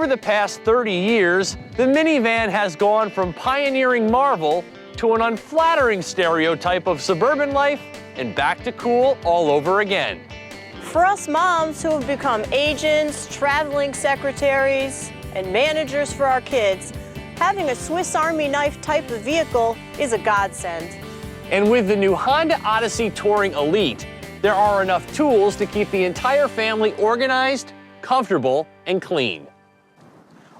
Over the past 30 years, the minivan has gone from pioneering marvel to an unflattering stereotype of suburban life and back to cool all over again. For us moms who have become agents, traveling secretaries, and managers for our kids, having a Swiss Army knife type of vehicle is a godsend. And with the new Honda Odyssey Touring Elite, there are enough tools to keep the entire family organized, comfortable, and clean.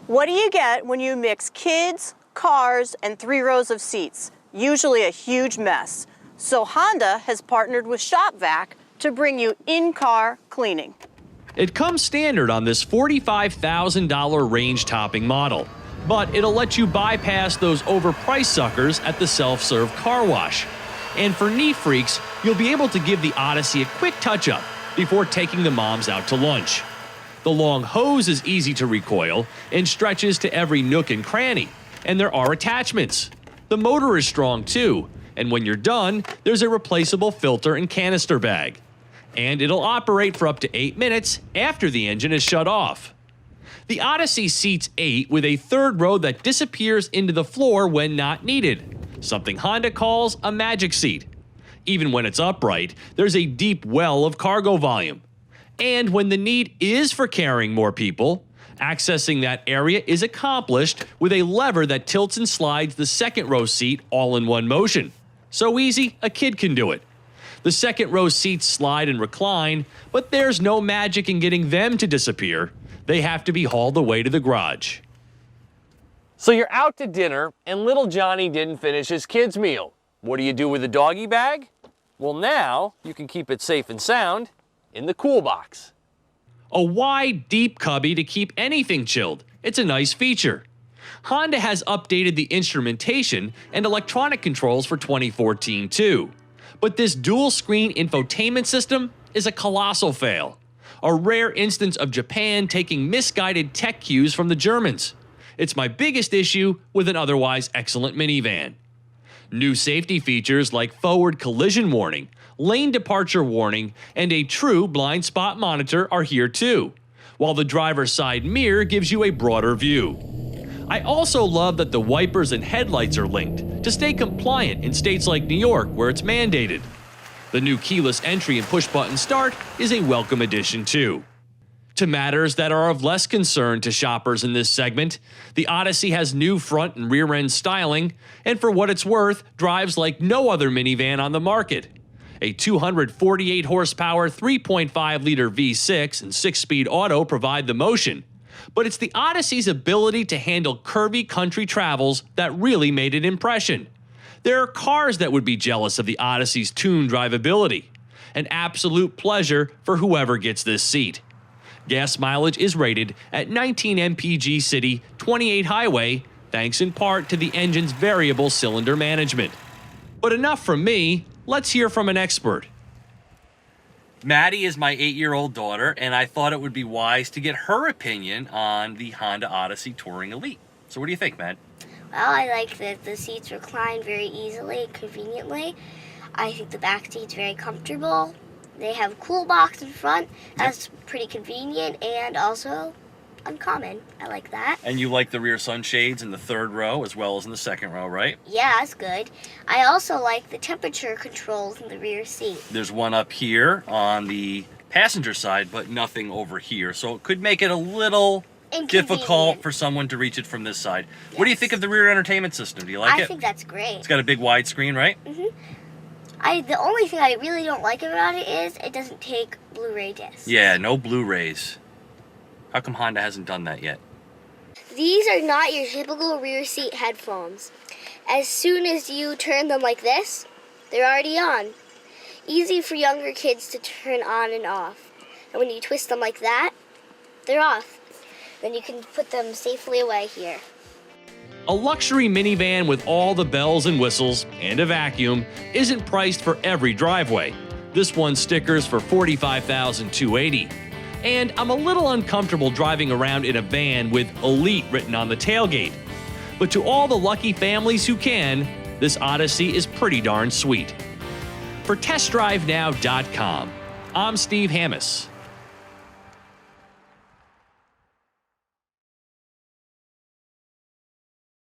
What do you get when you mix kids, cars, and 3 rows of seats? Usually a huge mess. So Honda has partnered with Shop-Vac to bring you in-car cleaning. It comes standard on this $45,000 range-topping model, but it'll let you bypass those overpriced suckers at the self-serve car wash. And for neat freaks, you'll be able to give the Odyssey a quick touch-up before taking the moms out to lunch. The long hose is easy to recoil and stretches to every nook and cranny, and there are attachments. The motor is strong too, and when you're done, there's a replaceable filter and canister bag. And it'll operate for up to 8 minutes after the engine is shut off. The Odyssey seats 8 with a third row that disappears into the floor when not needed, something Honda calls a magic seat. Even when it's upright, there's a deep well of cargo volume. And when the need is for carrying more people, accessing that area is accomplished with a lever that tilts and slides the second row seat all in one motion. So easy, a kid can do it. The second row seats slide and recline, but there's no magic in getting them to disappear. They have to be hauled away to the garage. So you're out to dinner and little Johnny didn't finish his kid's meal. What do you do with the doggy bag? Well, now you can keep it safe and sound in the cool box. A wide, deep cubby to keep anything chilled. It's a nice feature. Honda has updated the instrumentation and electronic controls for 2014 too. But this dual-screen infotainment system is a colossal fail. A rare instance of Japan taking misguided tech cues from the Germans. It's my biggest issue with an otherwise excellent minivan. New safety features like forward collision warning, lane departure warning, and a true blind spot monitor are here too, while the driver's side mirror gives you a broader view. I also love that the wipers and headlights are linked to stay compliant in states like New York where it's mandated. The new keyless entry and push-button start is a welcome addition too. To matters that are of less concern to shoppers in this segment, the Odyssey has new front and rear end styling, and for what it's worth, drives like no other minivan on the market. A 248 horsepower 3.5-liter V6 and 6-speed auto provide the motion, but it's the Odyssey's ability to handle curvy country travels that really made an impression. There are cars that would be jealous of the Odyssey's tuned drivability. An absolute pleasure for whoever gets this seat. Gas mileage is rated at 19 mpg city, 28 highway, thanks in part to the engine's variable cylinder management. But enough from me, let's hear from an expert. Maddie is my 8-year-old daughter, and I thought it would be wise to get her opinion on the Honda Odyssey Touring Elite. So what do you think, Matt? Well, I like that the seats recline very easily and conveniently. I think the back seat's very comfortable. They have a cool box in front. That's pretty convenient and also uncommon. I like that. And you like the rear sunshades in the third row as well as in the second row, right? Yeah, that's good. I also like the temperature controls in the rear seat. There's one up here on the passenger side, but nothing over here. So it could make it a little difficult for someone to reach it from this side. Yes. What do you think of the rear entertainment system? Do you like it? I think that's great. It's got a big wide screen, right? Mm-hmm. The only thing I really don't like about it is it doesn't take Blu-ray discs. Yeah, no Blu-rays. How come Honda hasn't done that yet? These are not your typical rear seat headphones. As soon as you turn them like this, they're already on. Easy for younger kids to turn on and off. And when you twist them like that, they're off. Then you can put them safely away here. A luxury minivan with all the bells and whistles and a vacuum isn't priced for every driveway. This one stickers for $45,280. And I'm a little uncomfortable driving around in a van with Elite written on the tailgate. But to all the lucky families who can, this Odyssey is pretty darn sweet. For TestDriveNow.com, I'm Steve Hammis.